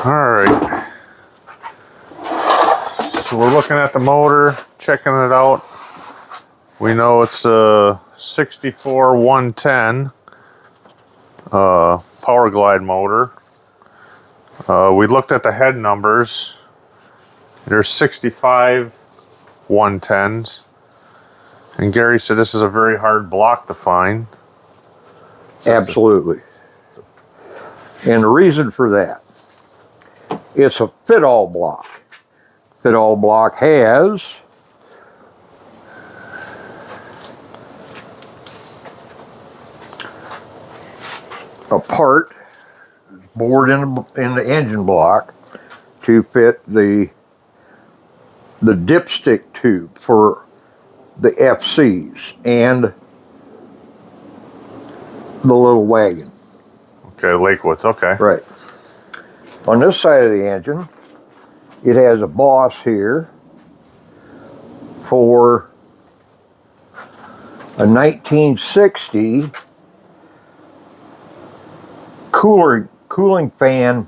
Alright. So we're looking at the motor, checking it out. We know it's a 64-110 Power Glide motor. We looked at the head numbers. There's 65 110s. And Gary said this is a very hard block to find. So absolutely. And the reason for that, it's a Fitall block. Fitall block has a part bored in the engine block to fit the dipstick tube for the FCs and the little wagon. Okay, Lakewoods, okay. Right. On this side of the engine, it has a boss here for a 1960 cooling fan.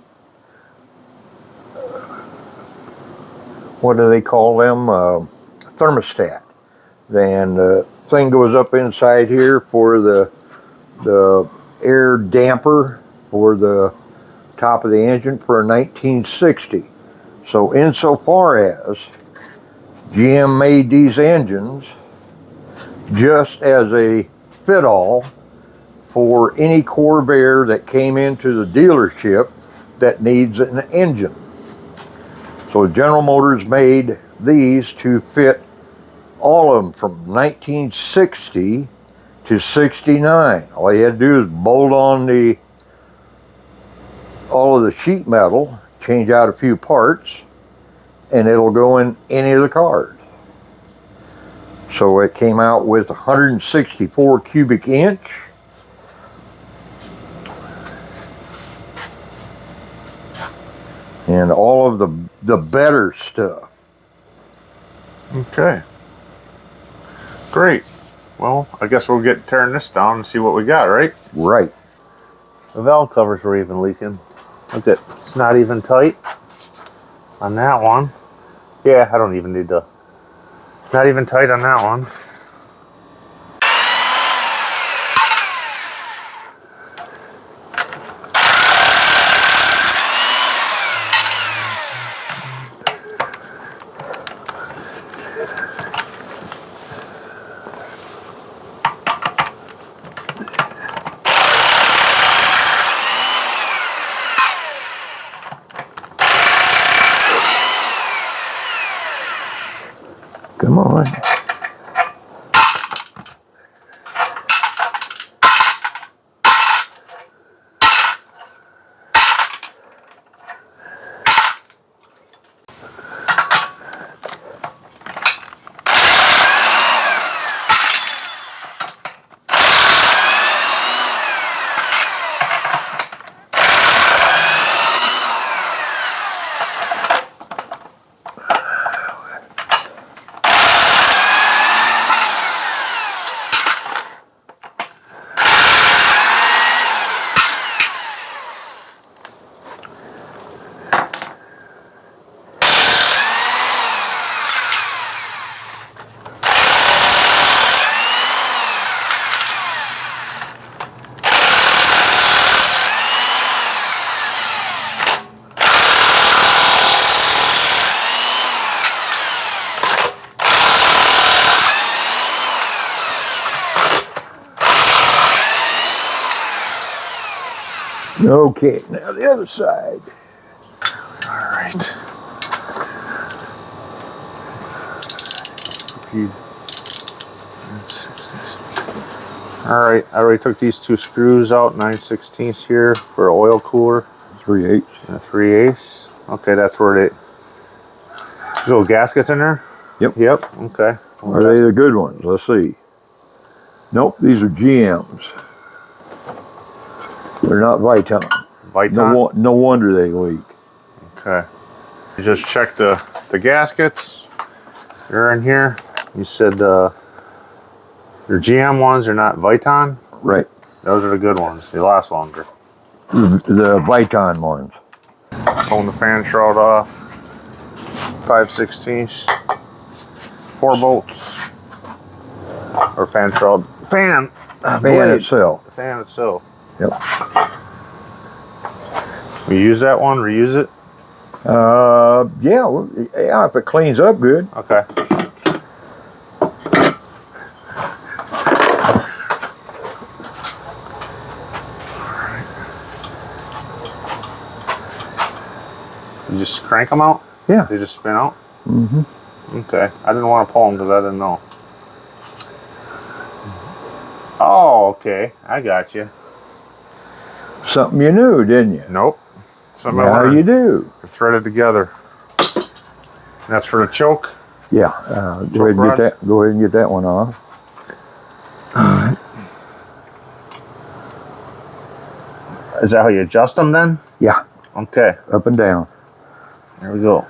What do they call them? Thermostat. Then the thing goes up inside here for the air damper for the top of the engine for a 1960. So insofar as GM made these engines just as a fit-all for any Corvair that came into the dealership that needs an engine. So General Motors made these to fit all of them from 1960 to 69. All you had to do is bolt on all of the sheet metal, change out a few parts, and it'll go in any of the cars. So it came out with 164 cubic inch. And all of the better stuff. Okay. Great. Well, I guess we'll get tearing this down and see what we got, right? Right. The valve covers were even leaking. Look at, it's not even tight on that one. Yeah, I don't even need to. Not even tight on that one. Come on. Okay, now the other side. All right. All right, I already took these two screws out, 9/16 here for an oil cooler. 3/8. And a 3/8. Okay, that's where there's little gaskets in there? Yep. Yep, okay. Are they the good ones? Let's see. Nope, these are GMs. They're not Viton. Viton? No wonder they leak. Okay. You just check the gaskets. They're in here. You said your GM ones are not Viton? Right. Those are the good ones. They last longer. The Viton ones. Pulling the fan shroud off. 5/16. 4 bolts. Or fan shroud. Fan blade. Itself. The fan itself. Yep. We use that one, reuse it? Yeah, well, yeah, if it cleans up good. Okay. You just crank them out? Yeah. They just spin out? Mm-hmm. Okay. I didn't want to pull them because I didn't know. Oh, okay. I got you. Something you knew, didn't you? Nope. Something I Now learned. you do. They're threaded together. And that's for the choke. Yeah. Go ahead and get that. Go ahead and get that one off. Is that how you adjust them then? Yeah. Okay. Up and down. There we go.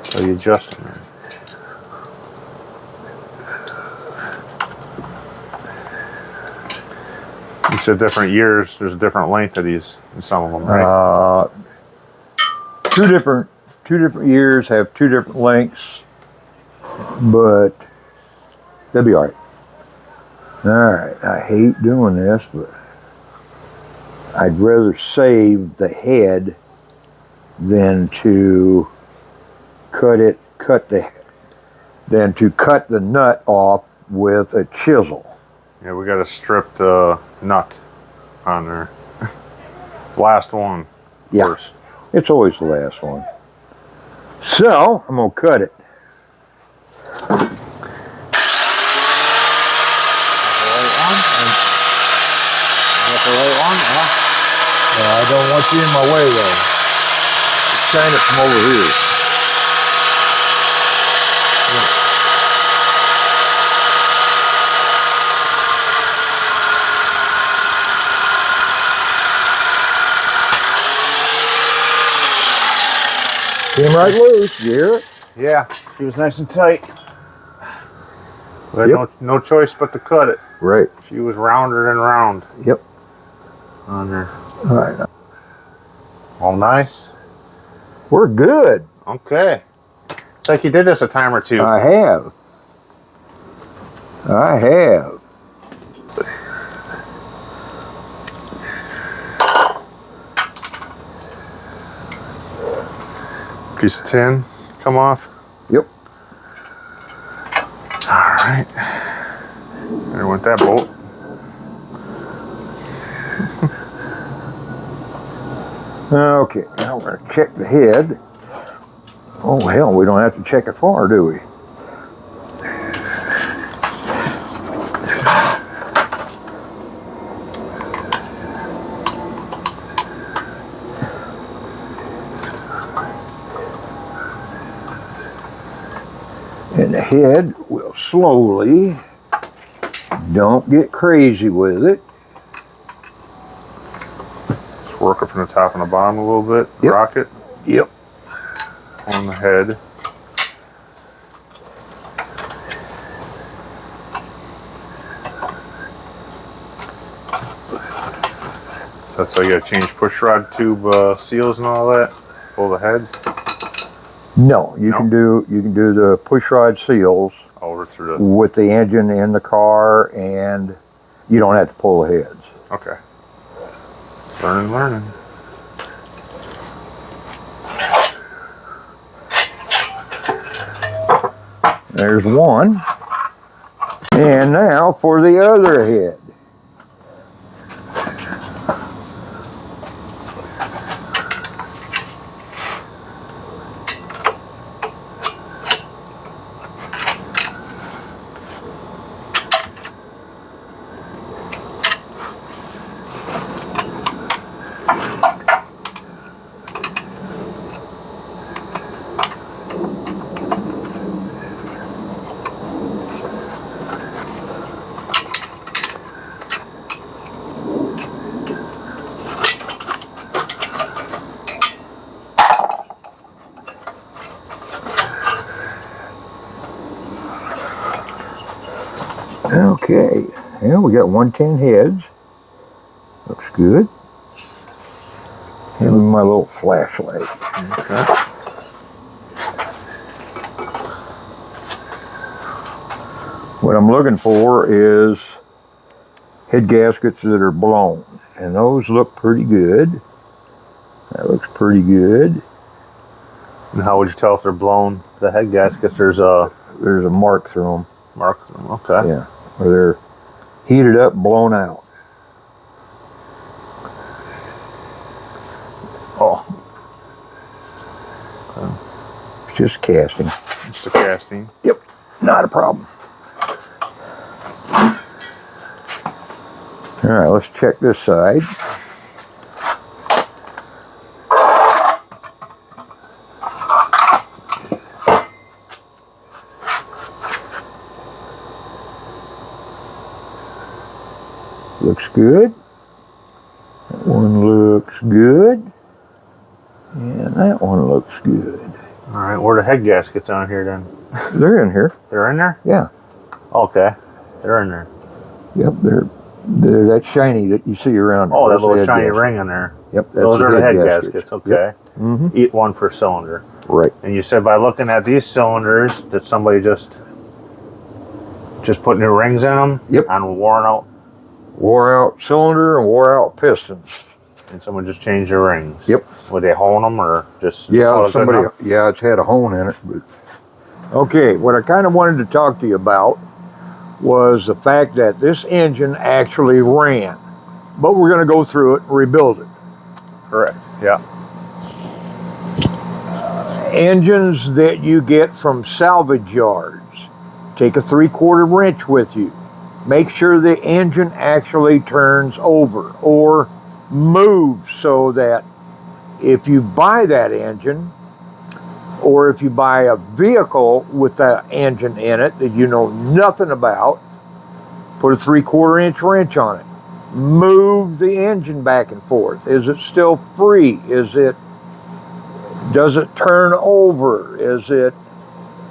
So you adjust them then. You said different years. There's a different length of these in some of them, right? Two different years have two different lengths, but they'll be all right. All right. I hate doing this, but I'd rather save the head than to cut the nut off with a chisel. Yeah, we got to strip the nut on there. Last one, of course. It's always the last one. So I'm gonna cut it. I don't want you in my way though. Shine it from over here. Came right loose, you hear it? Yeah, she was nice and tight. We had Yep. no choice but to cut it. Right. She was rounder than round Yep. on there. All right. All nice. We're good. Okay. It's like you did this a time or two. I have. Piece of tin come off. Yep. All right. There went that bolt. Okay, now we're gonna check the head. Oh hell, we don't have to check it far, do we? And the head will slowly, don't get crazy with it. Just work it from the top and the bottom a little bit. Yep. Rock it Yep. on the head. That's how you gotta change push rod tube seals and all that. Pull the heads No, you can do the push rod seals over through with the engine in the car, and you don't have to pull the heads. the. Okay. Learning. There's one. And now for the other head. Okay, yeah, we got 110 heads. Looks good. And my little flashlight. Okay. What I'm looking for is head gaskets that are blown, and those look pretty good. That looks pretty good. And how would you tell if they're blown? The head gaskets, there's a mark through them. mark through them. Okay. Yeah, where they're heated up, blown out. Oh, It's just casting. just a casting. Yep, not a problem. All right, let's check this side. Looks good. That one looks good. And that one looks good. All right, where are the head gaskets on here then? They're in here. They're in there? Yeah. Okay, they're in there. Yep, they're that shiny that you see around. Oh, that That's the little head shiny gasket. ring in there. Yep, that's Those are the head gaskets. gaskets. Okay. Yep. Mm-hmm. Eat one per cylinder. Right. And you said by looking at these cylinders, did somebody just put new rings in them? Yep. On worn out, Wore out cylinder and wore out pistons. and someone just changed the rings. Yep. Would they hone them or just? Yeah, call it good somebody. enough? Yeah, it's had a hone in it. But okay, what I kind of wanted to talk to you about was the fact that this engine actually ran, but we're going to go through it and rebuild it. Correct. Yeah. Engines that you get from salvage yards, take a 3/4 wrench with you. Make sure the engine actually turns over or moves, so that if you buy that engine, or if you buy a vehicle with that engine in it that you know nothing about, put a 3/4 inch wrench on it. Move the engine back and forth. Is it still free? Does it turn over?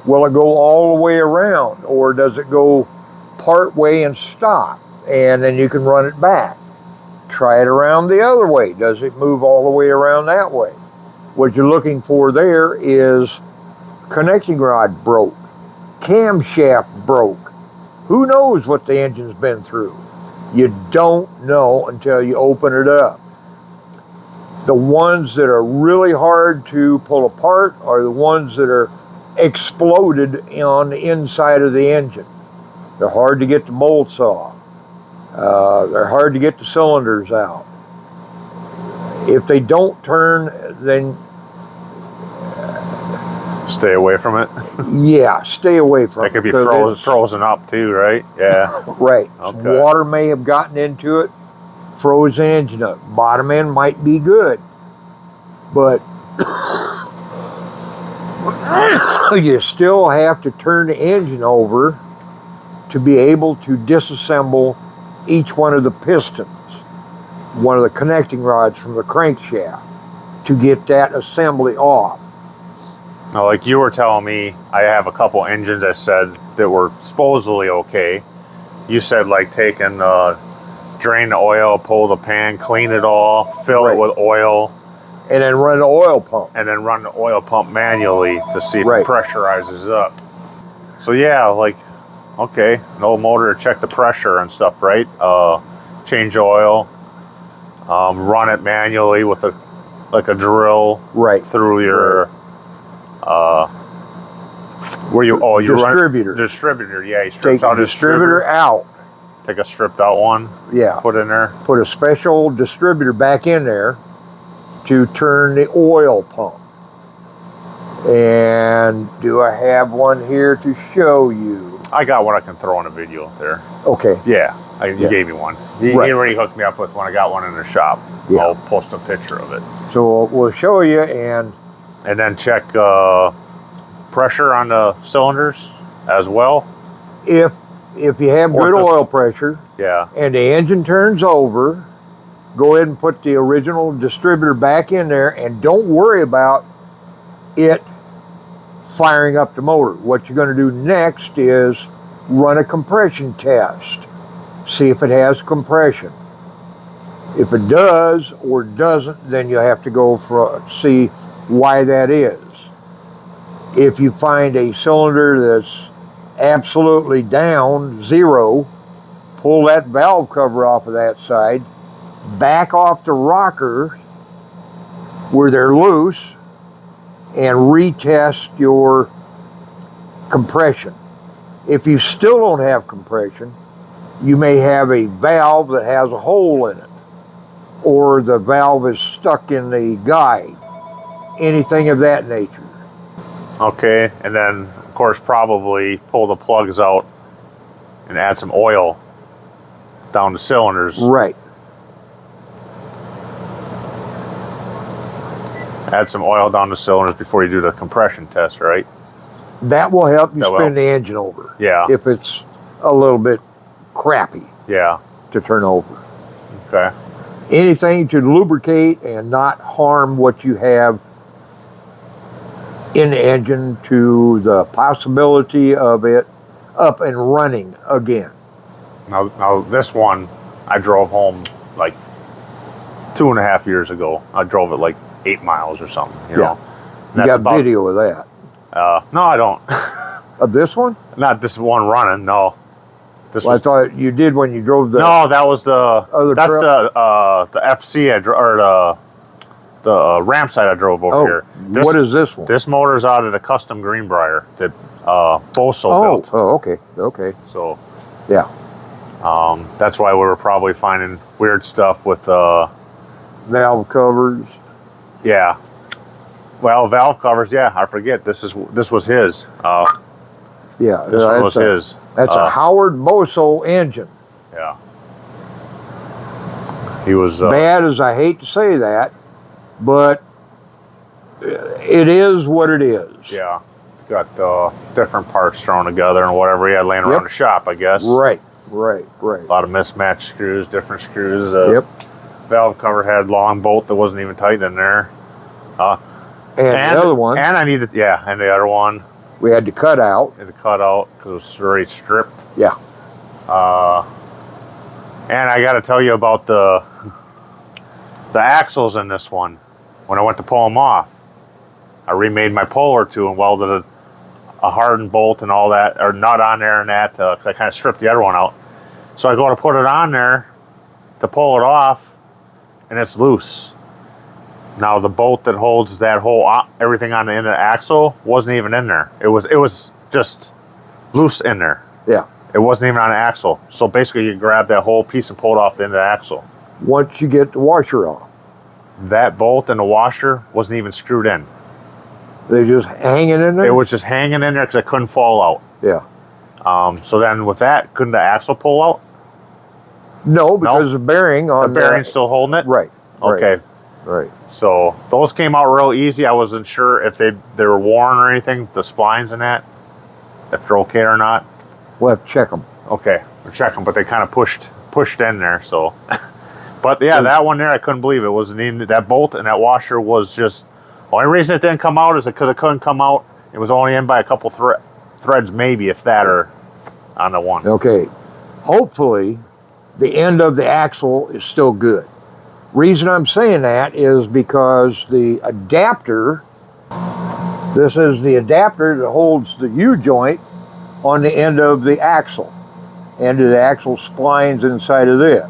Will it go all the way around, or does it go part way and stop, and then you can run it back? Try it around the other way. Does it move all the way around that way? What you're looking for there is connecting rod broke, camshaft broke. Who knows what the engine's been through? You don't know until you open it up. The ones that are really hard to pull apart are the ones that are exploded on the inside of the engine. They're hard to get the bolts off. They're hard to get the cylinders out. If they don't turn, then Stay away from it. yeah, stay away from it. That could be because frozen up too, right? Yeah. right. Okay. Water may have gotten into it, froze the engine up. Bottom end might be good, but you still have to turn the engine over to be able to disassemble each one of the pistons, one of the connecting rods from the crankshaft, to get that assembly off. Now, like you were telling me, I have a couple engines that said that were supposedly okay. You said like taking drain the oil, pull the pan, clean it off, fill Right. it with oil, And then run the oil pump. and then run the oil pump manually to see if Right. it pressurizes up. So yeah, like, okay, an old motor to check the pressure and stuff, right? Change oil, run it manually with a drill Right. through your where you Distributor. run distributor. Yeah, you strip Take the out distributor out. Take a stripped out one, Yeah. put in there. Put a special distributor back in there to turn the oil pump. And do I have one here to show you? I got one I can throw in a video there. Okay. Yeah, you Yeah. gave me one. You Right. already hooked me up with one. I got one in the shop. Yeah. I'll post a picture of it. So we'll show you, and And then check pressure on the cylinders as well. if you have Or good just- oil pressure Yeah. and the engine turns over, go ahead and put the original distributor back in there, and don't worry about it firing up the motor. What you're going to do next is run a compression test. See if it has compression. If it does or doesn't, then you have to go for see why that is. If you find a cylinder that's absolutely down, zero, pull that valve cover off of that side, back off the rocker where they're loose, and retest your compression. If you still don't have compression, you may have a valve that has a hole in it, or the valve is stuck in the guide, anything of that nature. Okay, and then of course probably pull the plugs out and add some oil down the cylinders. Right. Add some oil down the cylinders before you do the compression test, right? That will help you That will. spin the engine over. Yeah. If it's a little bit crappy Yeah. to turn over. Okay. Anything to lubricate and not harm what you have in the engine to the possibility of it up and running again. Now this one I drove home like 2.5 years ago. I drove it like 8 miles or something. You know? You got video of that. No, I don't. Of this one? Not this one running. No. This Well, was. I thought you did when you drove the. No, that was the. Other That's truck? the FC or the ramp side I drove over here. What is this one? This motor's out of the custom Greenbrier that Boso built. Oh, okay, okay, So yeah. that's why we were probably finding weird stuff with Valve covers. yeah. Well, valve covers. Yeah, I forget. This was his. Yeah, This one was his. That's a Howard Boso engine. Yeah. He was Bad as I hate to say that, but it is what it is. Yeah. It's got different parts thrown together and whatever he had laying around the shop, I guess. Right. A lot of mismatched screws, different screws. Valve cover had long bolt that wasn't even tight in there. And the other one, and I needed, and the other one, we had to cut out. had to cut out because it was already stripped. Yeah. And I got to tell you about the axles in this one. When I went to pull them off, I remade my pole or two and welded a hardened bolt and all that, or nut on there and that, because I kind of stripped the other one out. So I go to put it on there to pull it off, and it's loose. Now the bolt that holds that whole everything on the end of the axle wasn't even in there. It was just loose in there. Yeah. It wasn't even on the axle. So basically you grab that whole piece and pull it off the end of the axle. Once you get the washer off, That bolt and the washer wasn't even screwed in. they're just hanging in there. It was just hanging in there because it couldn't fall out. Yeah. So then with that, couldn't the axle pull out? No, because the bearing on The bearing's still holding it? Right. Okay. Right. So those came out real easy. I wasn't sure if they were worn or anything, the splines and that, if they're okay or not. We'll have to check them. Okay, we'll check them, but they kind of pushed in there, so. But yeah, that one there, I couldn't believe it. Wasn't even, that bolt and that washer was just, the only reason it didn't come out is because it couldn't come out. It was only in by a couple threads, maybe, if that, or on the one. Okay. Hopefully, the end of the axle is still good. Reason I'm saying that is because the adapter, this is the adapter that holds the U-joint on the end of the axle, end of the axle splines inside of this.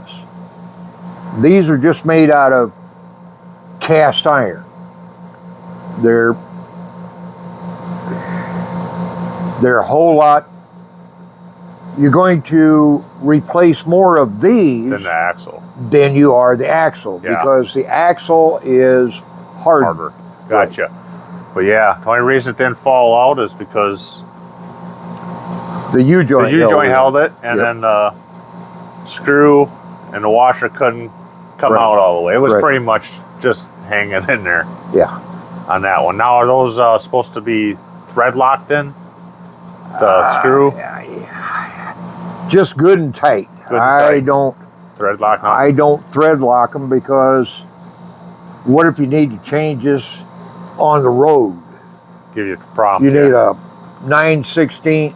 These are just made out of cast iron. They're a whole lot. You're going to replace more of these Than the axle. than you are the axle, because the axle is harder. Gotcha. But yeah, the only reason it didn't fall out is because The U-joint held it, and then the screw and the washer couldn't come out all the way. It was pretty much just hanging in there. Yeah. On that one. Now, are those supposed to be thread locked in? The screw? Just good and tight. I don't thread lock. I don't thread lock them, because what if you need to change this on the road? Give you a problem. You need a 9/16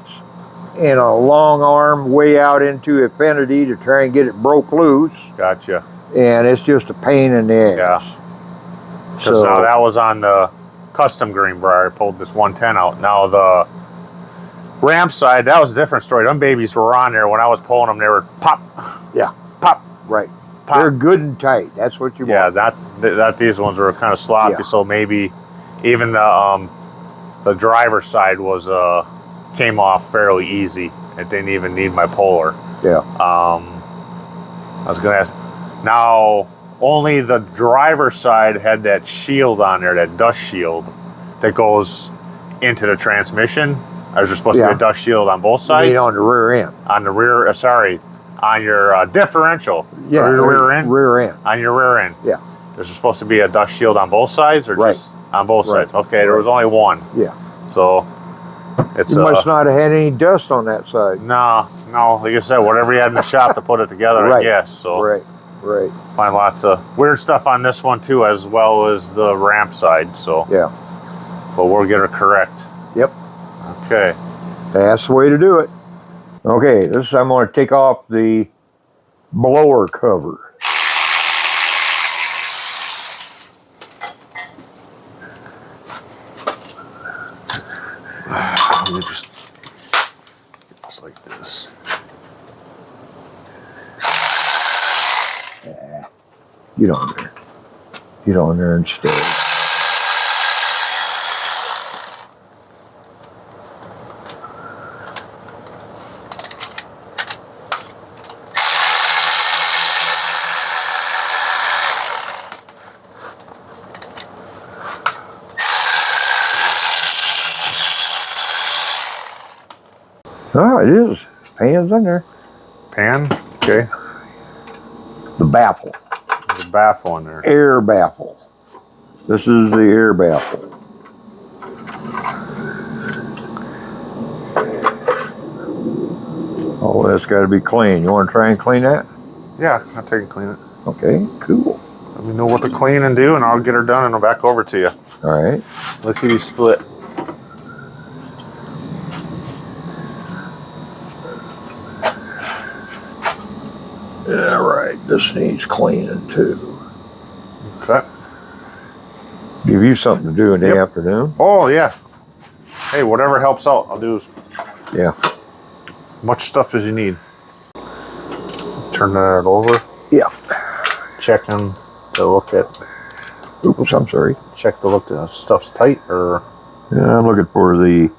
and a long arm way out into infinity to try and get it broke loose. Gotcha. and it's just a pain in the ass. Yeah. Because now that was on the custom Greenbrier. I pulled this 110 out. Now the ramp side, that was a different story. Them babies were on there. When I was pulling them, they were pop. Yeah. Pop. Right. Pop. They're good and tight. That's what you want. Yeah, these ones were kind of sloppy. Yeah. So maybe even the driver's side was came off fairly easy. It didn't even need my puller. Yeah. I was gonna ask. Now only the driver's side had that shield on there, that dust shield that goes into the transmission. Is there supposed to be a dust shield on both sides? You mean on the rear end? On the rear, on your differential. Yeah, or your rear end. Rear end. On your rear end. Yeah. There's supposed to be a dust shield on both sides, or just on both sides? Okay, there was only one. Yeah. So it's you must not have had any dust on that side. No. Like I said, whatever you had in the shop to put it together, I guess. So Right. find lots of weird stuff on this one too, as well as the ramp side. So yeah, but we'll get it correct. Yep. Okay. That's the way to do it. Okay, this I'm going to take off the blower cover. Let me just like this. Get on there. Get on there and stay. Oh, it is. Pan's in there. Pan? Okay. The baffle. There's a baffle in there. Air baffle. This is the air baffle. Oh, that's got to be clean. You want to try and clean that? Yeah, I'll take and clean it. Okay, cool. Let me know what to clean and do, and I'll get her done and I'll back over to you. All right. Look at you split. All right, this needs cleaning too. Okay. Give you something to do in the afternoon. Oh, yeah. Hey, whatever helps out, I'll do Yeah. much stuff as you need. Turn that over. Yeah. Checking to look at. Oops, I'm sorry. Check to look at stuff's tight, or. Yeah, I'm looking for the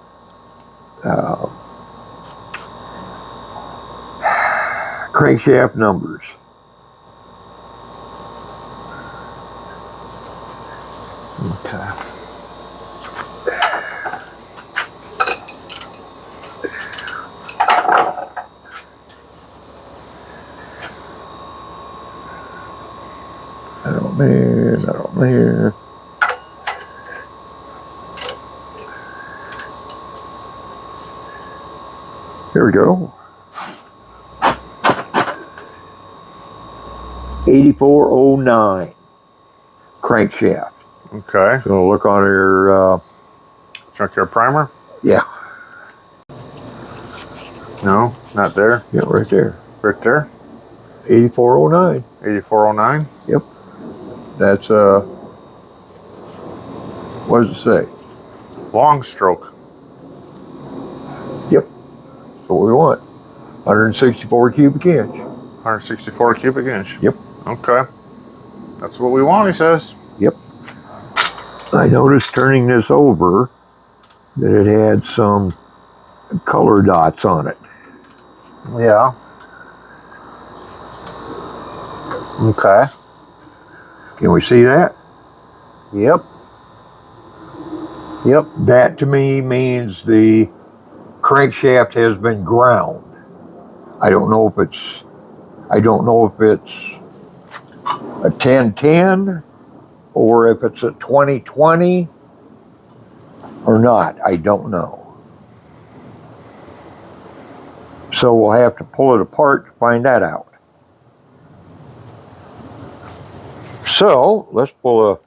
crankshaft numbers. Okay. Not on there, not on there. Here we go. 8409 crankshaft. Okay. So look on your Junkyard primer? yeah. No, not there. Yeah, right there. Right there. 8409. 8409. Yep. That's what does it say? Long stroke. Yep. That's what we want. 164 cubic inch. 164 cubic inch. Yep. Okay. That's what we want, he says. Yep. I noticed turning this over that it had some color dots on it. Yeah. Okay. Can we see that? Yep. Yep. That to me means the crankshaft has been ground. I don't know if it's a 1010 or if it's a 2020 or not. I don't know. So we'll have to pull it apart to find that out. So let's pull a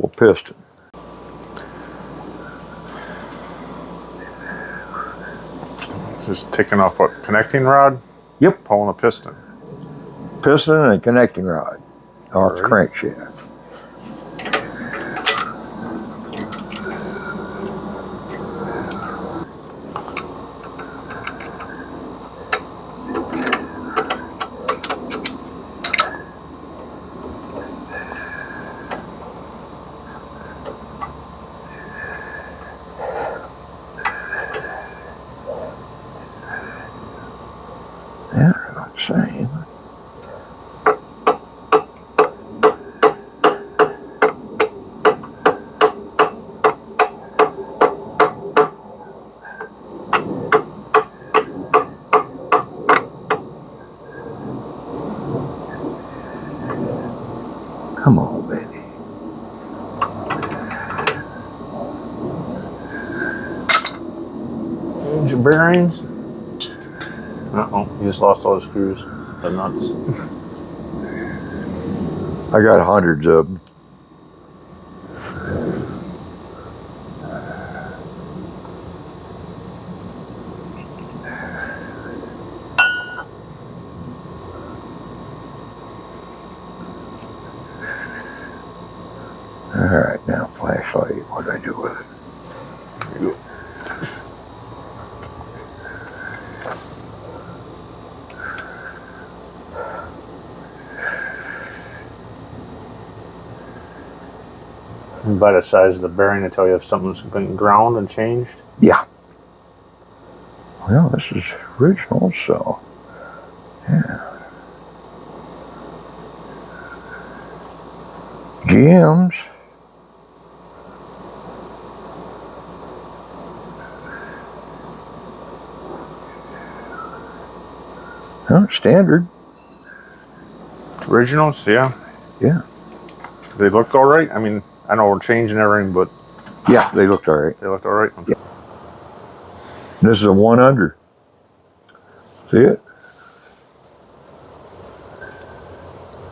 piston. Just taking off what? Connecting rod? Yep. Pulling a piston. piston and a connecting rod off the Alright. crankshaft. Yeah, about the same. Come on, baby. Engine bearings. Uh-oh, you just lost all the screws. The nuts. I got hundreds of them. All right, now flashlight. What do I do with it? There you go. And by the size of the bearing, they tell you if something's been ground and changed. Yeah. Well, this is original, so yeah. GMs. Huh, standard. Originals, yeah. Yeah. They looked all right. I mean, I know we're changing everything, but Yeah, they looked all right. they looked all right. Yeah. This is a 1 under. See it?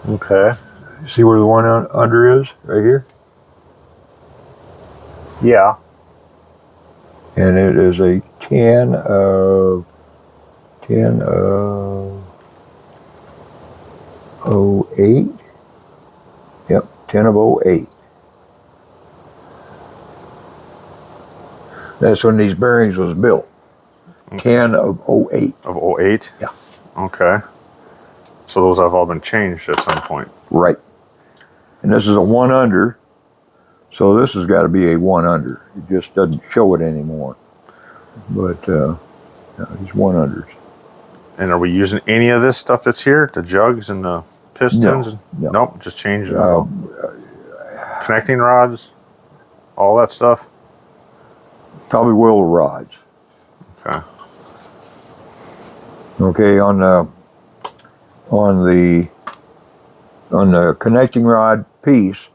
Okay. See where the under is? Right here? Yeah. And it is a 10 of 08. Yep, 10 of 08. That's when these bearings was built. 10 of 08. Of 08? Yeah. Okay. So those have all been changed at some point. Right. And this is a 1 under. So this has got to be a 1 under. It just doesn't show it anymore. But no, these 1 unders. And are we using any of this stuff that's here? The jugs and the pistons? No. Nope, just changing it all. Connecting rods? All that stuff? Probably wheel rods. Okay. Okay, on the connecting rod piece,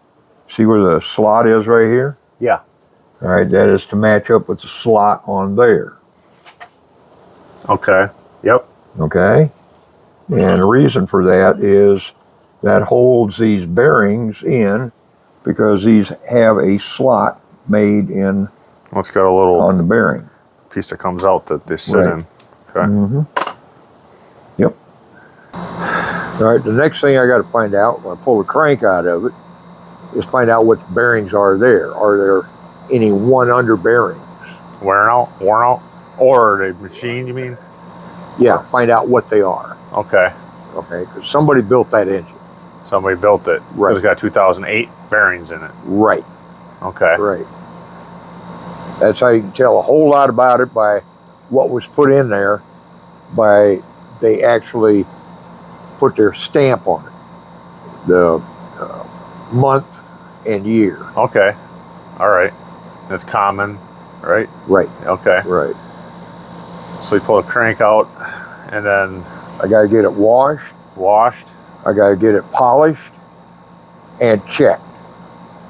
see where the slot is right here? Yeah. All right, that is to match up with the slot on there. Okay. Yep. Okay? And the reason for that is that holds these bearings in because these have a slot made in Well, it's got a little on the bearing. piece that comes out that they sit Right. in. Okay. Mm-hmm. Yep. All right, the next thing I got to find out when I pull the crank out of it is find out what bearings are there. Are there any 1 under bearings? Wearing out? Worn out? Or are they machined, you mean? Yeah, find out what they are. Okay. Okay, because somebody built that engine. Somebody built it. Right. It's got 2008 bearings in it. Right. Okay. Right. That's how you can tell a whole lot about it by what was put in there. By they actually put their stamp on it, the month and year. Okay. All right. That's common, right? Right. Okay. Right. So you pull a crank out and then I got to get it washed. washed. I got to get it polished and checked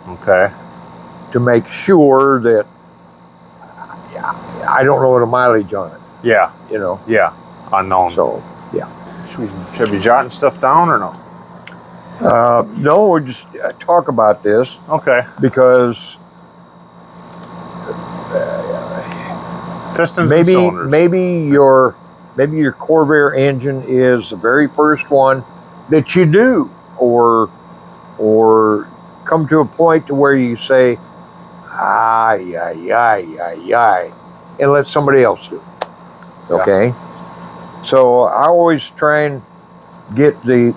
Okay. to make sure that I don't know the mileage on it. Yeah. You know. Yeah. Unknown. So Should we be jotting stuff down or no? no, we just talk about this Okay. because Pistons and cylinders. maybe your Corvair engine is the very first one that you do, or come to a point to where you say, ay, ay, ay, ay, ay, and let somebody else do it. Okay? So I always try and get the...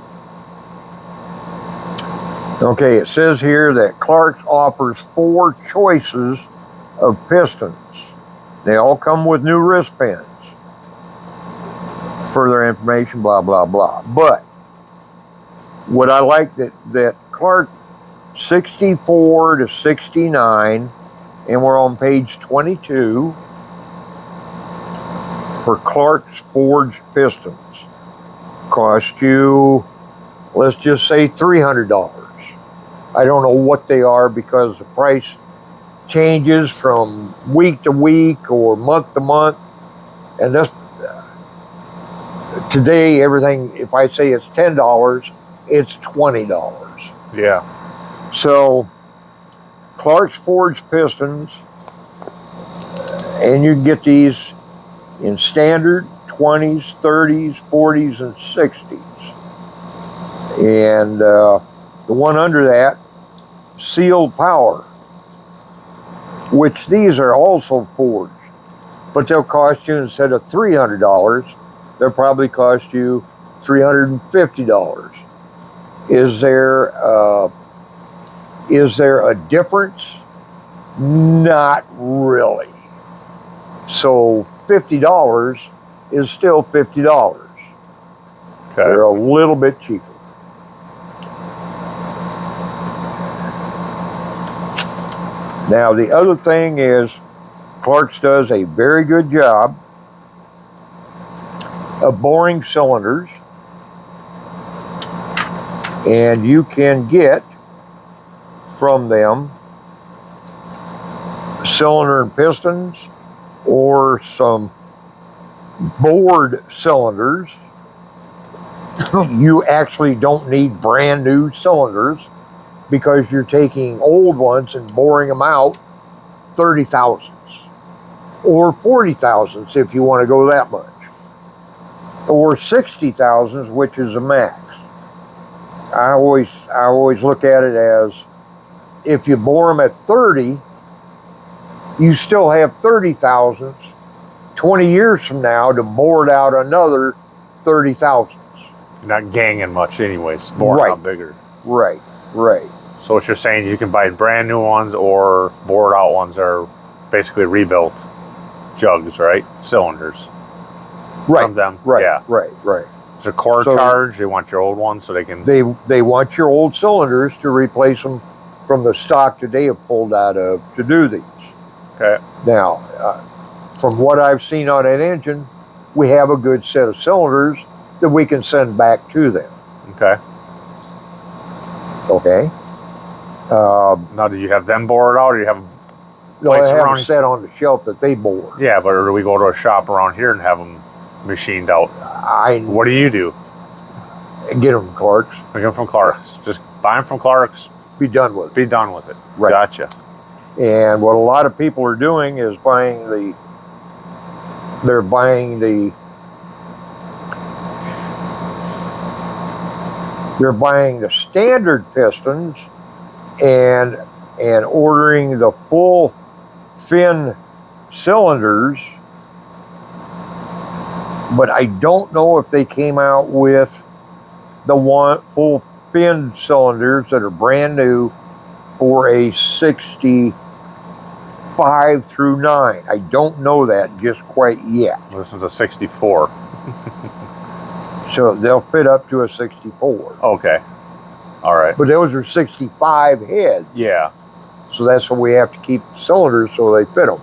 Okay, it says here that Clark's offers 4 choices of pistons. They all come with new wristbands. Further information, blah, blah, blah. But what I like that Clark 64 to 69, and we're on page 22, for Clark's forged pistons, cost you, let's just say, $300. I don't know what they are because the price changes from week to week or month to month. And this today, everything, if I say it's $10, it's $20. Yeah. So Clark's forged pistons, and you can get these in standard, 20s, 30s, 40s, and 60s. And the one under that, sealed power, which these are also forged, but they'll cost you, instead of $300, they'll probably cost you $350. Is there a difference? Not really. So $50 is still $50. Okay. They're a little bit cheaper. Now, the other thing is, Clark's does a very good job of boring cylinders, and you can get from them cylinder and pistons, or some bored cylinders. You actually don't need brand new cylinders, because you're taking old ones and boring them out 30 thousandths or 40 thousandths if you want to go that much, or 60 thousandths, which is a max. I always look at it as, if you bore them at 30, you still have 30 thousandths 20 years from now to bore it out another 30 thousandths. You're not ganging much anyways, boring out bigger. Right. So what you're saying, you can buy brand new ones or bored out ones that are basically rebuilt jugs, right? Cylinders. Right. From them. Right. Yeah. Right. It's a core charge. They want your old ones so they can... They want your old cylinders to replace them from the stock that they have pulled out of to do these. Okay. Now, from what I've seen on that engine, we have a good set of cylinders that we can send back to them. Okay. Now, do you have them bored out, or do you have plates around? Set on the shelf that they bore. Yeah, but or do we go to a shop around here and have them machined out? What do you do? Get them from Clark's. Get them from Clark's. Right. Just buy them from Clark's. Be done with it. Be done with it. Right. Gotcha. And what a lot of people are doing is they're buying the standard pistons and ordering the full fin cylinders, but I don't know if they came out with the full fin cylinders that are brand new for a 65 through 9. I don't know that just quite yet. This is a 64. So they'll fit up to a 64. Okay. All right. But those are 65 heads. Yeah. So that's why we have to keep the cylinders so they fit them.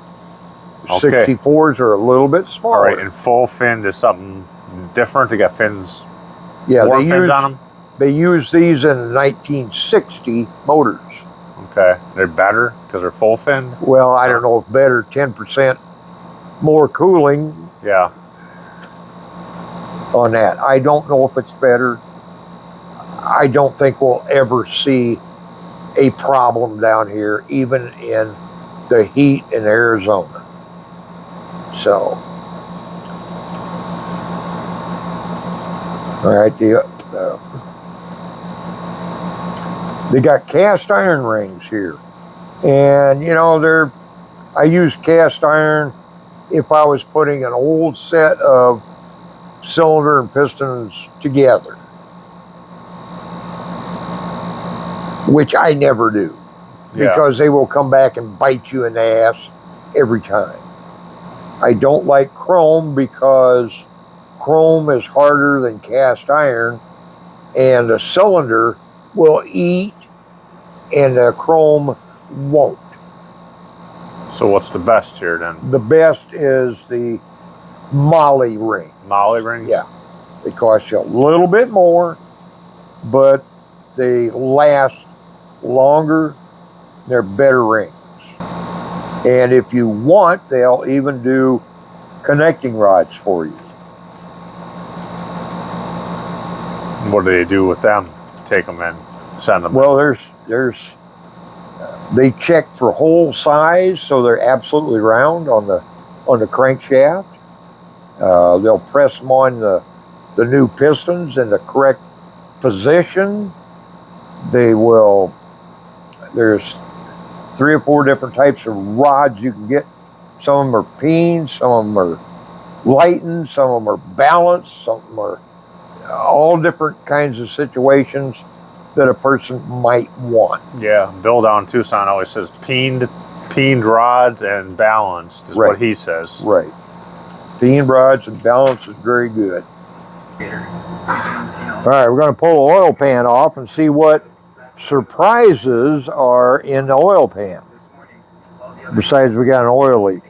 Okay. 64s are a little bit smaller. All right. And full fin is something different. They got fins. Yeah, more fins on them. They use these in 1960 motors. Okay. They're better because they're full fin? Well, I don't know if better, 10% more cooling. Yeah. On that. I don't know if it's better. I don't think we'll ever see a problem down here, even in the heat in Arizona. So, all right, They got cast iron rings here. And, you know, I use cast iron if I was putting an old set of cylinder and pistons together, which I never do, because they will come back and bite you in the ass every time. I don't like chrome because chrome is harder than cast iron, and the cylinder will eat and the chrome won't. So what's the best here then? The best is the Molly ring. Molly rings? Yeah. They cost you a little bit more, but they last longer. They're better rings. And if you want, they'll even do connecting rods for you. What do they do with them? Take them in, send them. Well, they check for hole size, so they're absolutely round on the crankshaft. They'll press them on the new pistons in the correct position. There's 3 or 4 different types of rods you can get. Some of them are peen, some of them are lightened, some of them are balanced, some of them are all different kinds of situations that a person might want. Yeah, Bill down in Tucson always says peened rods and balanced is what he says. Right. Peen rods and balance is very good. All right, we're going to pull the oil pan off and see what surprises are in the oil pan. Besides, we got an oil leak.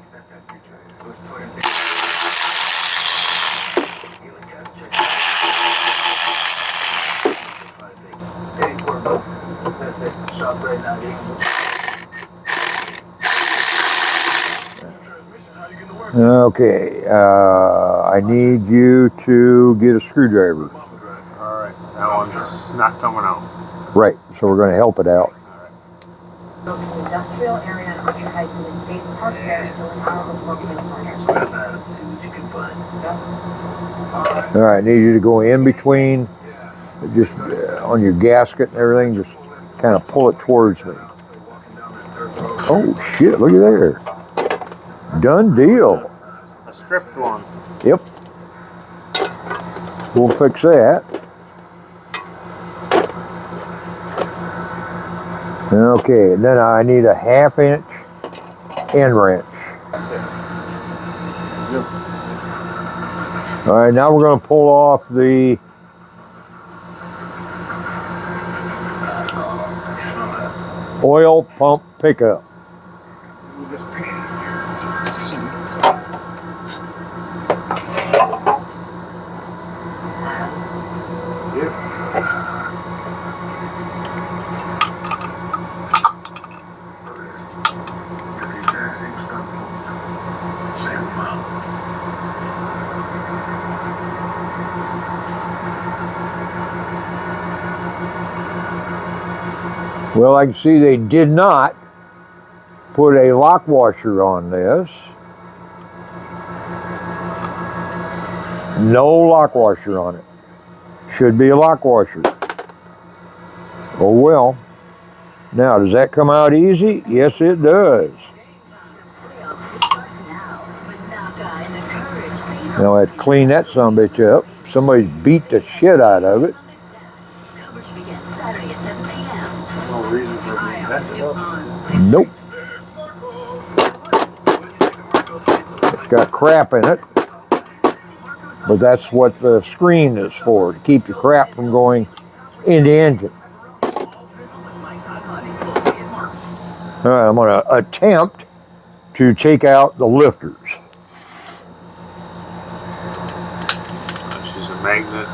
Okay, I need you to get a screwdriver. All right, that one's not coming out. Right, so we're going to help it out. Industrial area in Archer Heights and the state park there until an hour before it begins fire. All right, I need you to go in between, just on your gasket and everything, just kind of pull it towards me. Oh shit, look at there. Done deal. A stripped one. Yep. We'll fix that. Okay, and then I need a 1/2 inch end wrench. All right, now we're going to pull off the oil pump pickup. Well, I can see they did not put a lock washer on this. No lock washer on it. Should be a lock washer. Oh well. Now, does that come out easy? Yes, it does. Now, I have to clean that sumbitch up. Somebody beat the shit out of it. No reason for being messed up. Nope. It's got crap in it. But that's what the screen is for, to keep the crap from going in the engine. All right, I'm going to attempt to take out the lifters. She's a magnet.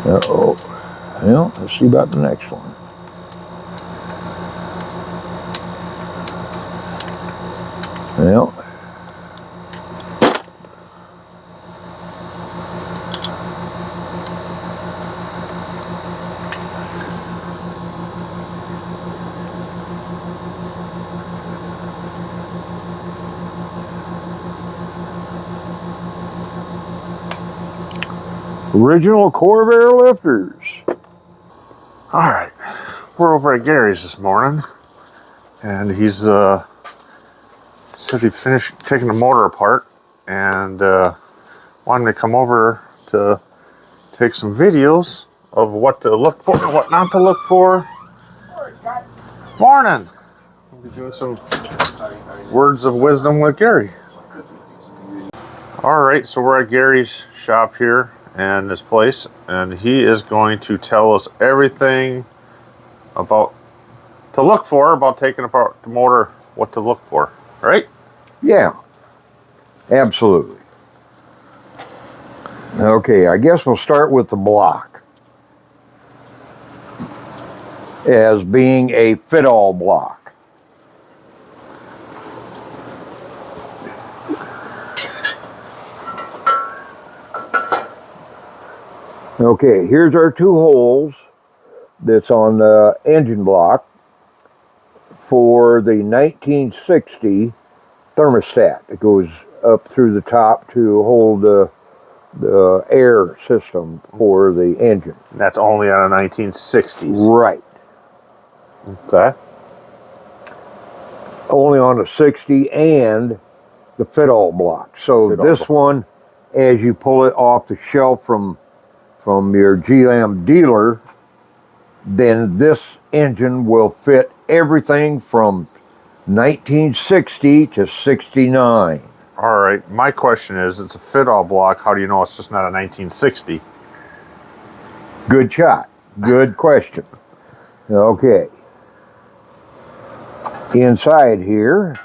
Uh-oh. Well, let's see about the next one. Well, Original Corvair lifters. All right, we're over at Gary's this morning, and he's said he finished taking the motor apart and wanted me to come over to take some videos of what to look for and what not to look for. Morning. We'll be doing some words of wisdom with Gary. All right, so we're at Gary's shop here and this place, and he is going to tell us everything about to look for about taking apart the motor, what to look for, right? Yeah, absolutely. Okay, I guess we'll start with the block as being a Fitall block. Okay, here's our two holes that's on the engine block for the 1960 thermostat that goes up through the top to hold the air system for the engine. And that's only on a 1960s. Right. Okay. Only on the 60 and the Fitall block. So Fitall this block. one, as you pull it off the shelf from your GM dealer, then this engine will fit everything from 1960 to 69. All right. My question is, it's a Fitall block. How do you know it's just not a 1960? Good shot. Good question. Okay. Inside here,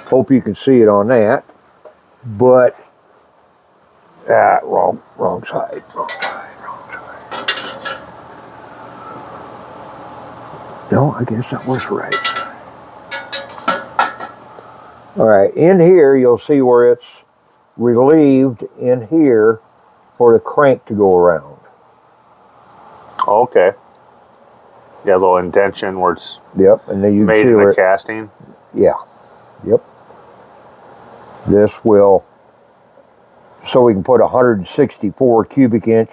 hope you can see it on that, but wrong side. No, I guess that was right. All right, in here you'll see where it's relieved in here for the crank to go around. Okay. Yeah, a little indention where it's Yep, and then you can made see in where a casting. yeah, yep. This will, so we can put a 164 cubic inch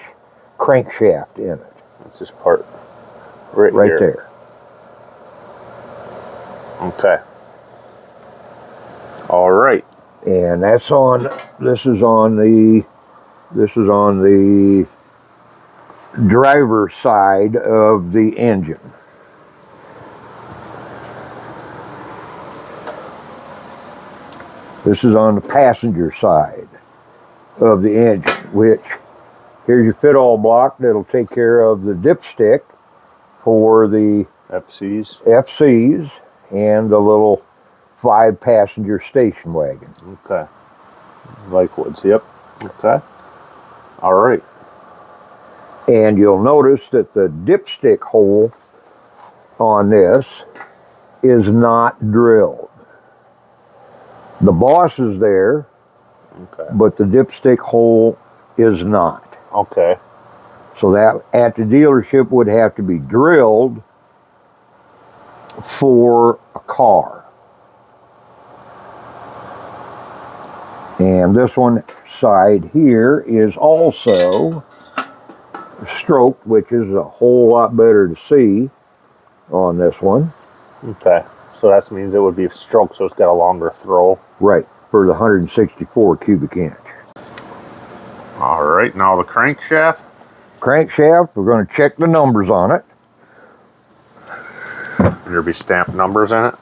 crankshaft in it. That's this part right here. There. Okay. All right. And that's on, this is on the driver's side of the engine. This is on the passenger side of the engine, which here's your Fitall block that'll take care of the dipstick for the FCs. FCs and the little 5-passenger station wagon. Okay. Like woods. Yep. Okay. All right. And you'll notice that the dipstick hole on this is not drilled. The boss is there, Okay. but the dipstick hole is not. Okay. So that at the dealership would have to be drilled for a car. And this one side here is also stroked, which is a whole lot better to see on this one. Okay. So that means it would be stroke, so it's got a longer throw. Right, for the 164 cubic inch. All right. Now the crankshaft. Crankshaft, we're going to check the numbers on it. There'll be stamped numbers in it.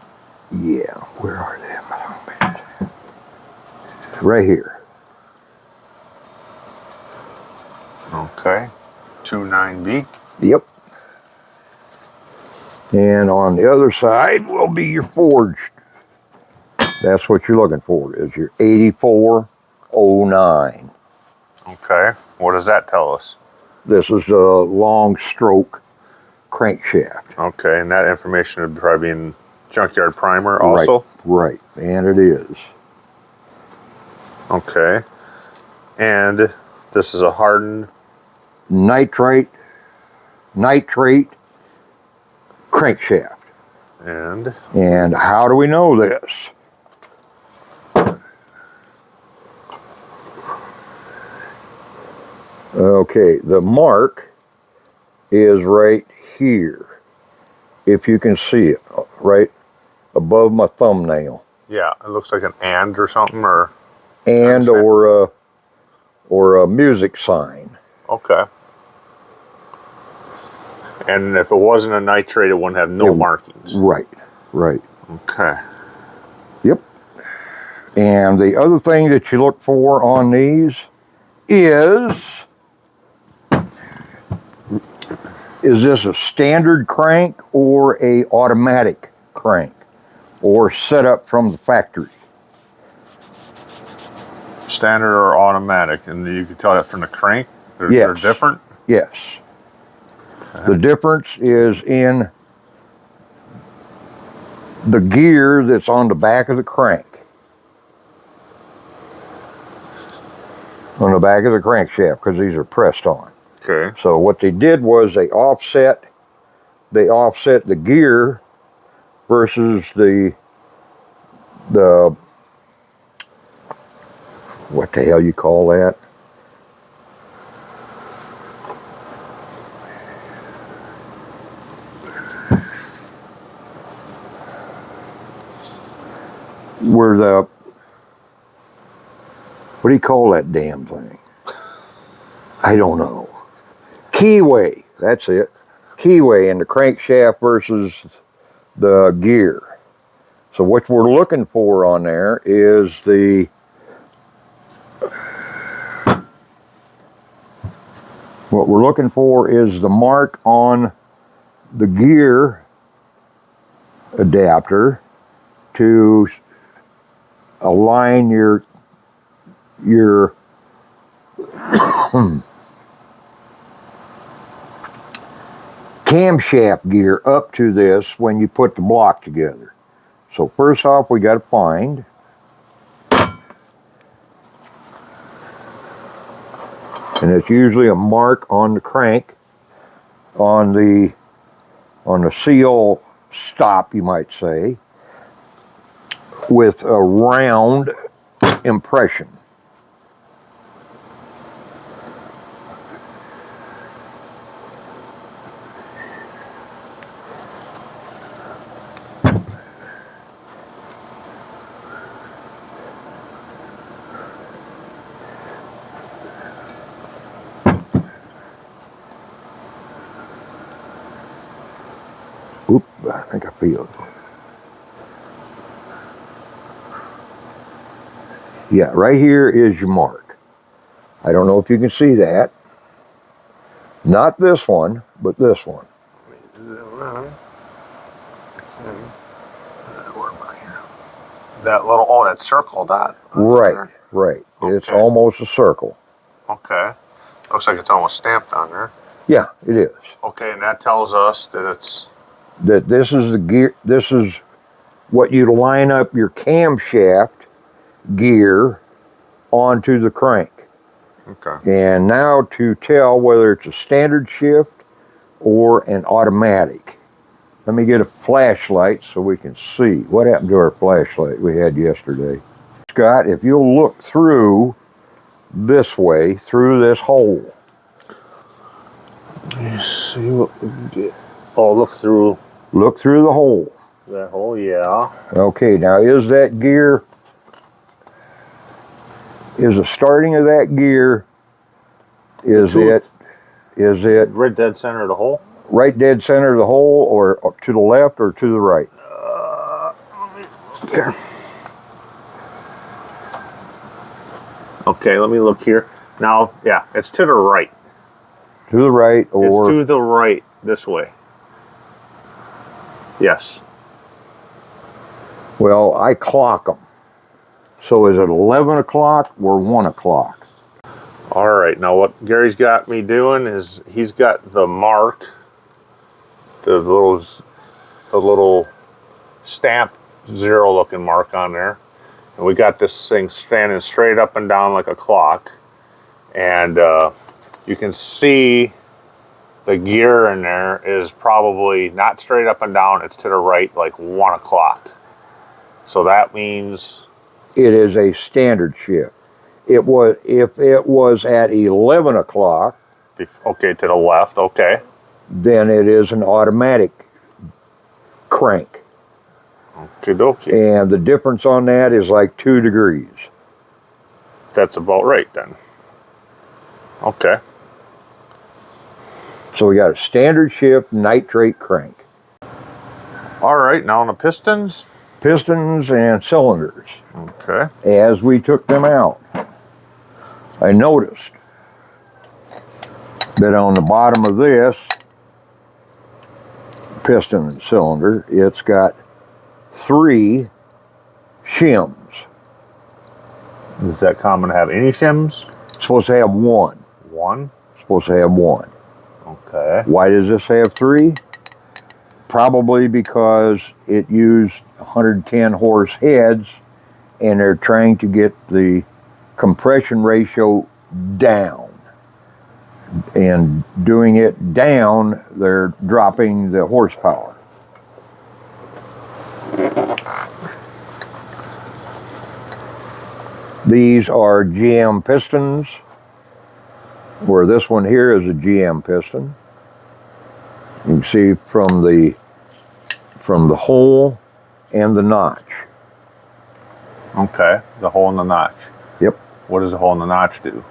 Yeah, where are they? Right here. Okay. 29B. Yep. And on the other side will be your forged. That's what you're looking for, is your 8409. Okay. What does that tell us? This is a long stroke crankshaft. Okay. And that information would probably be in Junkyard Primer also? Right, and it is. Okay. And this is a hardened Nitrate crankshaft. And how do we know this? Okay, the mark is right here. If you can see it, right above my thumbnail. Yeah, it looks like an and or something, or And or a music sign. okay. And if it wasn't a nitrate, it wouldn't have no markings. Right, right. Okay. Yep. And the other thing that you look for on these is this a standard crank or a automatic crank or set up from the factory? Standard or automatic, and you can tell that from the crank. They're Yes. different. Yes. The difference is in the gear that's on the back of the crank. On the back of the crankshaft, because these are pressed on. Okay. So what they did was they offset the gear versus the what the hell you call that? Where the what do you call that damn thing? I don't know. Keyway, that's it. Keyway in the crankshaft versus the gear. So what we're looking for on there is the mark on the gear adapter to align your camshaft gear up to this when you put the block together. So first off, we got to find and it's usually a mark on the crank on the seal stop, you might say, with a round impression. Oop, I think I feel it. Yeah, right here is your mark. I don't know if you can see that. Not this one, but this one. That little, that circle dot? Right, right. Okay. It's almost a circle. Okay. Looks like it's almost stamped on there. Yeah, it is. Okay, and that tells us that it's... That this is the gear, this is what you line up your camshaft gear onto the crank. Okay. And now to tell whether it's a standard shift or an automatic. Let me get a flashlight so we can see. What happened to our flashlight we had yesterday? Scott, if you'll look through this way, through this hole. Let me see what we can get. Oh, look through. Look through the hole. That hole, yeah. Okay, now is that gear, is the starting of that gear, is it right dead center of the hole? Right dead center of the hole, or to the left or to the right? There. Okay, let me look here. Now, yeah, it's to the right. To the right, or... It's to the right, this way. Yes. Well, I clock them. So is it 11 o'clock or 1 o'clock? All right, now what Gary's got me doing is he's got the mark, the little stamp zero looking mark on there. And we got this thing standing straight up and down like a clock. And you can see the gear in there is probably not straight up and down, it's to the right, like 1 o'clock. So that means... It is a standard shift. if it was at 11 o'clock, Okay, to the left. Okay. then it is an automatic crank. Okie dokie. And the difference on that is like 2 degrees. That's about right then. Okay. So we got a standard shift nitrate crank. All right, now on the pistons. Pistons and cylinders. Okay. As we took them out, I noticed that on the bottom of this piston and cylinder, it's got 3 shims. Is that common to have any shims? It's supposed to have 1. One. It's supposed to have 1. Okay. Why does this have 3? Probably because it used 110 horse heads and they're trying to get the compression ratio down. And doing it down, they're dropping the horsepower. These are GM pistons, where this one here is a GM piston. You can see from the hole and the notch. Okay. The hole in the notch. Yep. What does the hole in the notch do?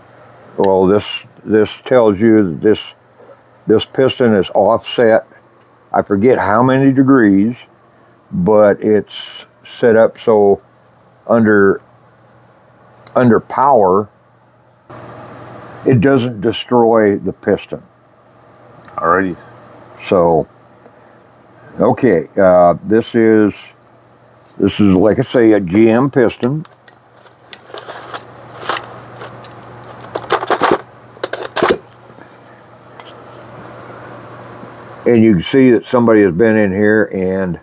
Well, this tells you that this piston is offset. I forget how many degrees, but it's set up so under power, it doesn't destroy the piston. Alrighty. So, okay, this is like I say, a GM piston. And you can see that somebody has been in here and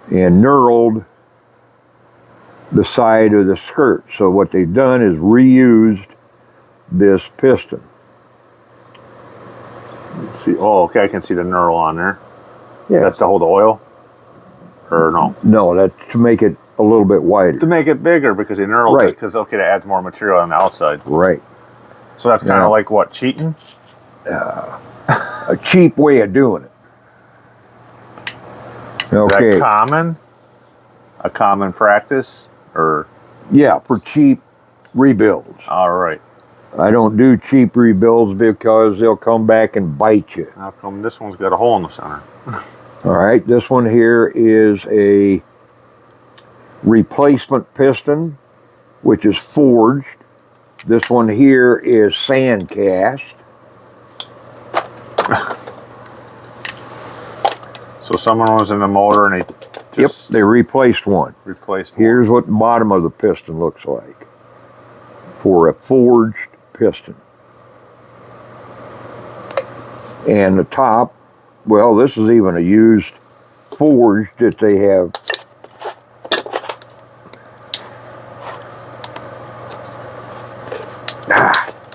knurled the side of the skirt. So what they've done is reused this piston. Let's see. Oh, okay. I can see the knurl on there. Yeah. That's to hold the oil? Or no? No, that's to make it a little bit wider. To make it bigger because they knurled Right. it. Because, okay, that adds more material on the outside. Right. So that's kind of like what? Cheating? A cheap way of doing it. Is Okay. that common? A common practice? Or? Yeah, for cheap rebuilds. All right. I don't do cheap rebuilds because they'll come back and bite you. How come this one's got a hole in the center? All right, this one here is a replacement piston, which is forged. This one here is sand cast. So someone was in the motor and they just Yep, they replaced one. replaced one. Here's what the bottom of the piston looks like for a forged piston. And the top, well, this is even a used forged that they have.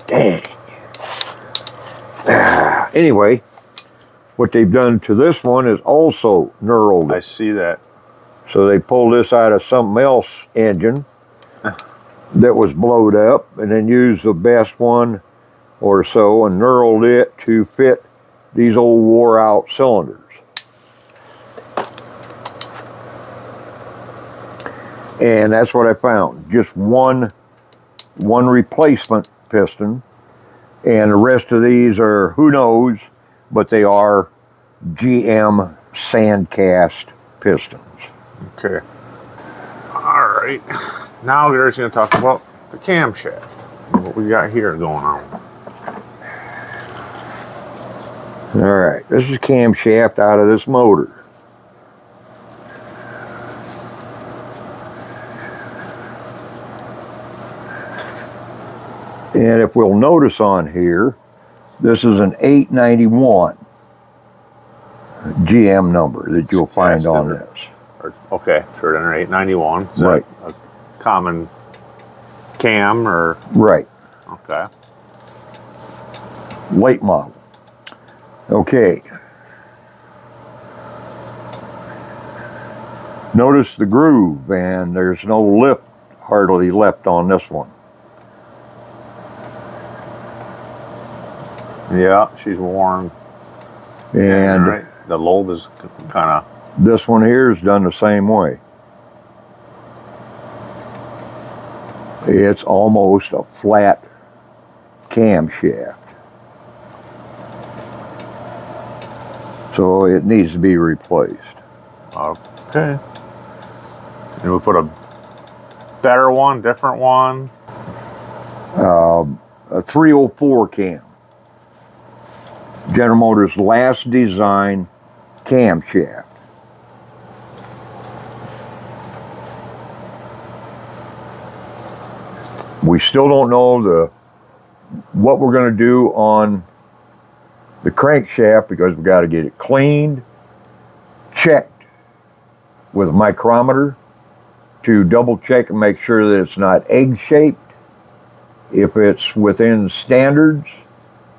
Dang. Anyway, what they've done to this one is also knurled I it. see that. So they pulled this out of something else engine that was blowed up and then used the best one or so and knurled it to fit these old wore out cylinders. And that's what I found. Just one replacement piston. And the rest of these are, who knows, but they are GM sandcast pistons. Okay. All right. Now we're just going to talk about the camshaft. What we got here going on. All right, this is camshaft out of this motor. And if we'll notice on here, this is an 891 GM number that you'll find on this. Okay, third under 891. Is Right. that a common cam or? Right, Okay. late model. Okay. Notice the groove, and there's no lip hardly left on this one. Yeah, she's worn. And right. The lobe is kind of. this one here is done the same way. It's almost a flat camshaft. So it needs to be replaced. Okay. And we put a better one, different one. A 304 cam. General Motors' last design camshaft. We still don't know what we're going to do on the crankshaft because we got to get it cleaned, checked with a micrometer to double check and make sure that it's not egg shaped. If it's within standards,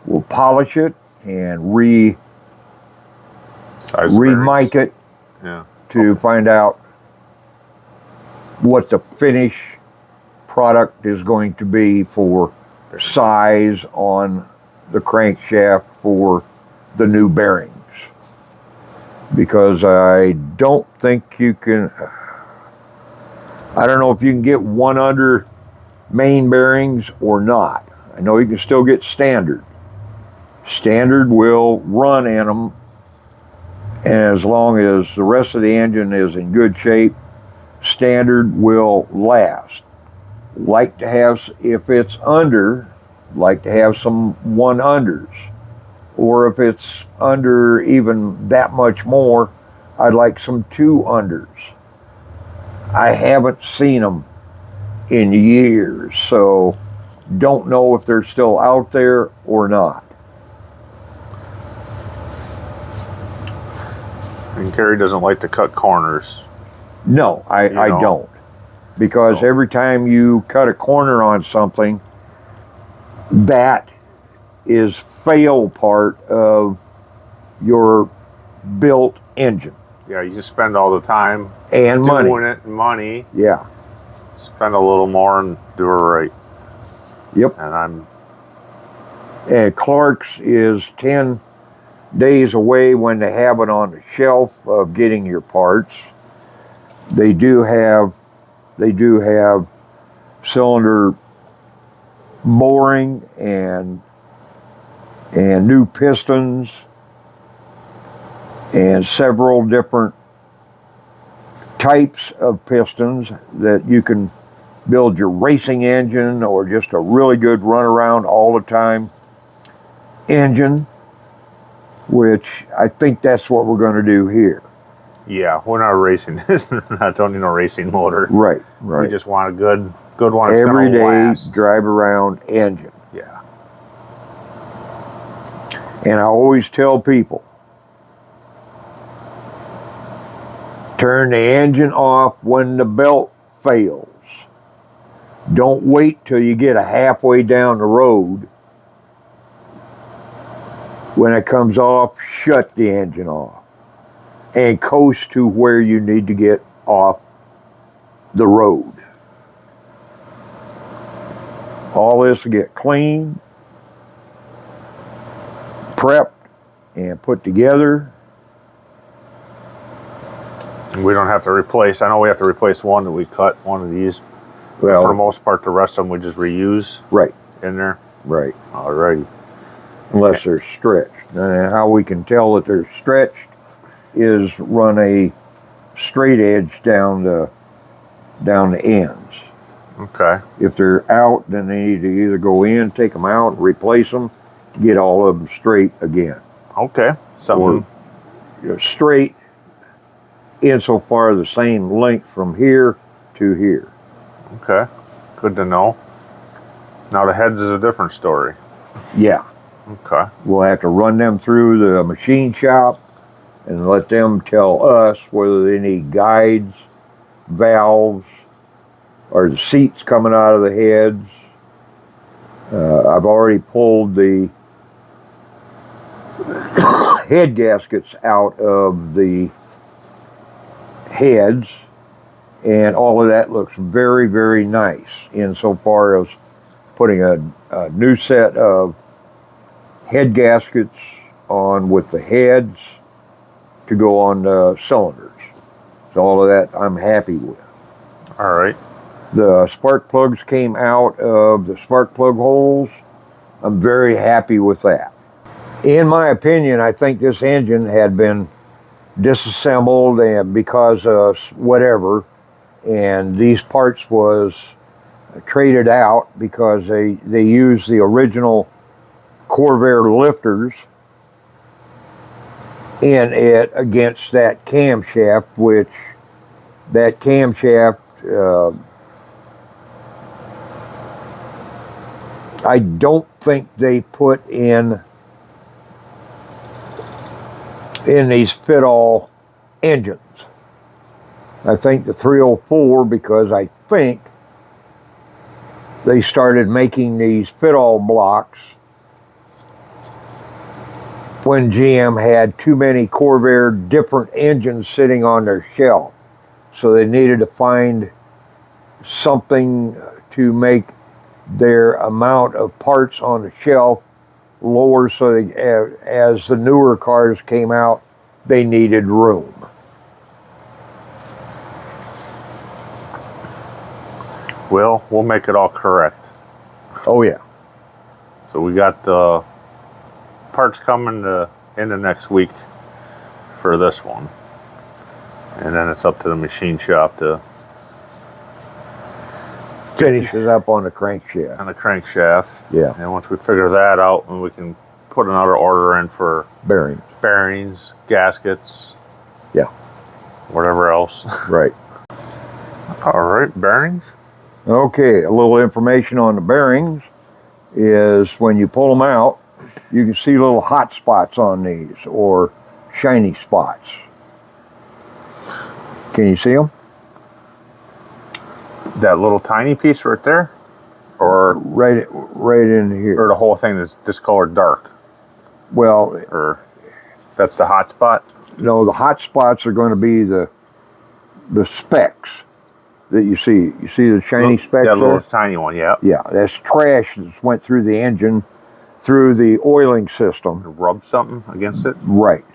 we'll polish it and remike it to find out what the finish product is going to be for size on the crankshaft for the new bearings. Because I don't think you can, I don't know if you can get one under main bearings or not. I know you can still get standard. Standard will run in them, and as long as the rest of the engine is in good shape, standard will last. Like to have, if it's under, like to have some 100s, or if it's under even that much more, I'd like some 200s. I haven't seen them in years, so don't know if they're still out there or not. And Gary doesn't like to cut corners. No, I don't. Because every time you cut a corner on something, that is fail part of your built engine. Yeah, you just spend all the time and money. Doing it and money. Yeah. Spend a little more and do it right. Yep. And Clark's is 10 days away when they have it on the shelf of getting your parts. They do have cylinder boring and new pistons and several different types of pistons that you can build your racing engine or just a really good runaround all the time engine, which I think that's what we're going to do here. Yeah, we're not racing. I don't need no racing motor. Right. We just want a good one. Everyday drive around engine. Yeah. And I always tell people, turn the engine off when the belt fails. Don't wait till you get a halfway down the road. When it comes off, shut the engine off and coast to where you need to get off the road. All this will get cleaned, prepped, and put together. We don't have to replace. I know we have to replace one that we cut, one of these. Well, for the most part, the rest of them we just reuse. Right. In there. Right. Alrighty. Unless they're stretched. And how we can tell that they're stretched is run a straight edge down the ends. Okay. If they're out, then they need to either go in, take them out, replace them, get all of them straight again. Okay. Or straight insofar the same length from here to here. Okay. Good to know. Now the heads is a different story. Yeah. Okay. We'll have to run them through the machine shop and let them tell us whether they need guides, valves, or the seats coming out of the heads. I've already pulled the head gaskets out of the heads, and all of that looks very, very nice insofar as putting a new set of head gaskets on with the heads to go on the cylinders. So all of that I'm happy with. All right. The spark plugs came out of the spark plug holes. I'm very happy with that. In my opinion, I think this engine had been disassembled and because of whatever, and these parts was traded out because they used the original Corvair lifters in it against that camshaft, which that camshaft I don't think they put in these Fitall engines. I think the 304, because I think they started making these Fitall blocks when GM had too many Corvair different engines sitting on their shelf. So they needed to find something to make their amount of parts on the shelf lower, so they, as the newer cars came out, they needed room. Well, we'll make it all correct. Oh yeah. So we got the parts coming in the next week for this one. And then it's up to the machine shop to Finishes up on the crankshaft. on the crankshaft. Yeah. And once we figure that out, then we can put another order in for bearings, gaskets. Yeah. Whatever else. Right. All right, bearings. Okay, a little information on the bearings is when you pull them out, you can see little hot spots on these, or shiny spots. Can you see them? That little tiny piece right there? Or Right in here. the whole thing is discolored dark? Well, Or that's the hot spot? no, the hot spots are going to be the specks that you see. You see the shiny specks That little there? tiny one, yeah. Yeah, that's trash that went through the engine, through the oiling system. Rub something against it? Right.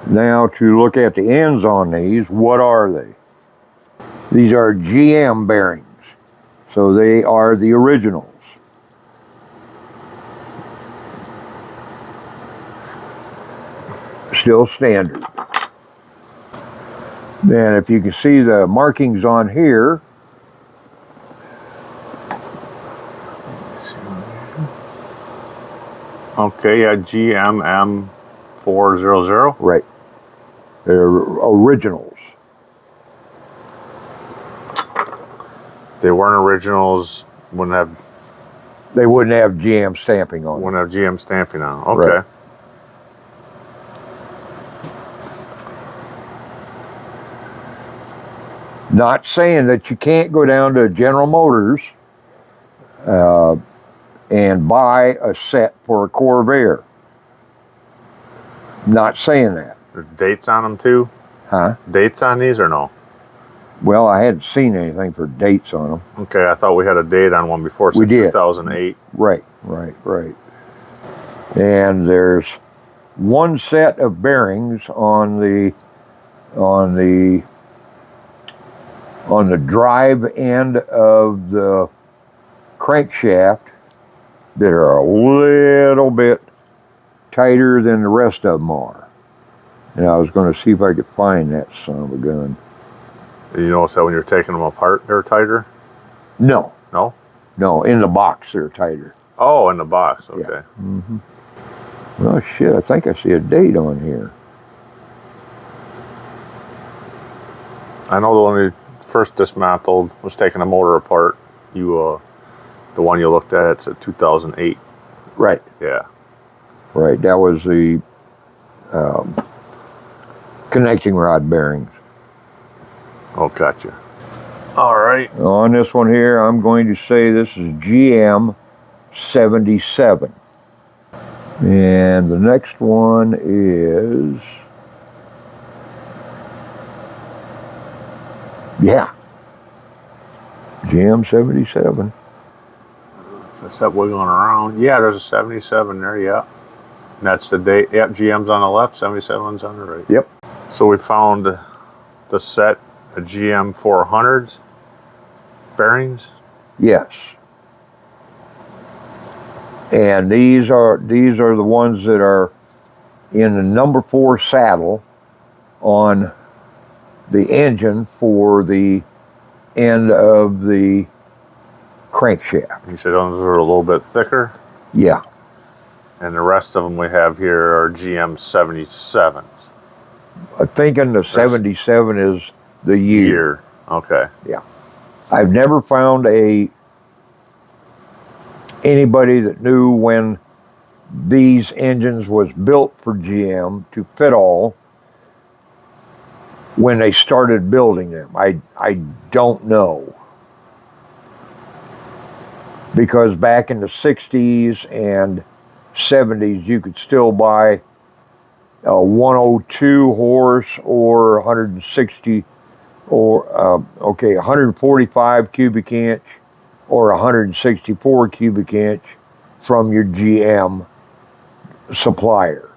Now to look at the ends on these, what are they? These are GM bearings, so they are the originals. Still standard. Then if you can see the markings on here, Okay, yeah, GMM 400. right, they're originals. They weren't originals, They wouldn't have GM stamping on them. wouldn't have GM stamping on them. Okay. Right. Not saying that you can't go down to General Motors and buy a set for a Corvair. Not saying that. There's dates on them too? Huh? Dates on these or no? Well, I hadn't seen anything for dates on them. Okay, I thought we had a date on one before. We did. 2008. Right. And there's one set of bearings on the drive end of the crankshaft that are a little bit tighter than the rest of them are. And I was going to see if I could find that son of a gun. You notice that when you're taking them apart, they're tighter? No, No? in the box they're tighter. Oh, in the box. Okay. Yeah. Mm-hmm. Oh shit, I think I see a date on here. I know the one we first dismantled was taking a motor apart. The one you looked at, it's a 2008. Right. Yeah. Right, that was the connecting rod bearings. Oh, gotcha. All right. On this one here, I'm going to say this is GM 77. And the next one is, yeah, GM 77. Is that wiggling around? Yeah, there's a 77 there, yeah. And that's the date. Yep, GM's on the left, 77's on the right. Yep. So we found the set of GM 400s bearings. Yes. And these are the ones that are in the number 4 saddle on the engine for the end of the crankshaft. You said those are a little bit thicker. Yeah. And the rest of them we have here are GM 77s. I'm thinking the 77 is the year. Okay. Yeah. I've never found anybody that knew when these engines was built for GM to Fitall when they started building them. I don't know. Because back in the 60s and 70s, you could still buy a 102 horse or 160 or 145 cubic inch or 164 cubic inch from your GM supplier.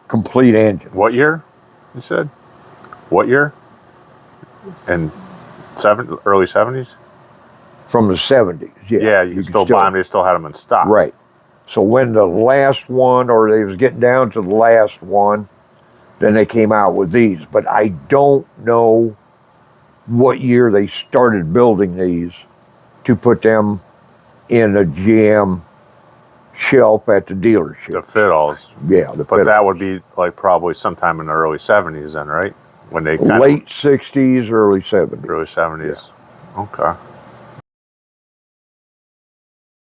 Complete engine. What year? You said? What year? In early 70s? From the 70s, yeah. Yeah, you could still buy them. They still had them in stock. Right. So when the last one, or they was getting down to the last one, then they came out with these. But I don't know what year they started building these to put them in a GM shelf at the dealership. The Fitalls. Yeah, But that would be like probably sometime in the early 70s then, right? When they late 60s, early 70s. early 70s. Yeah. Okay.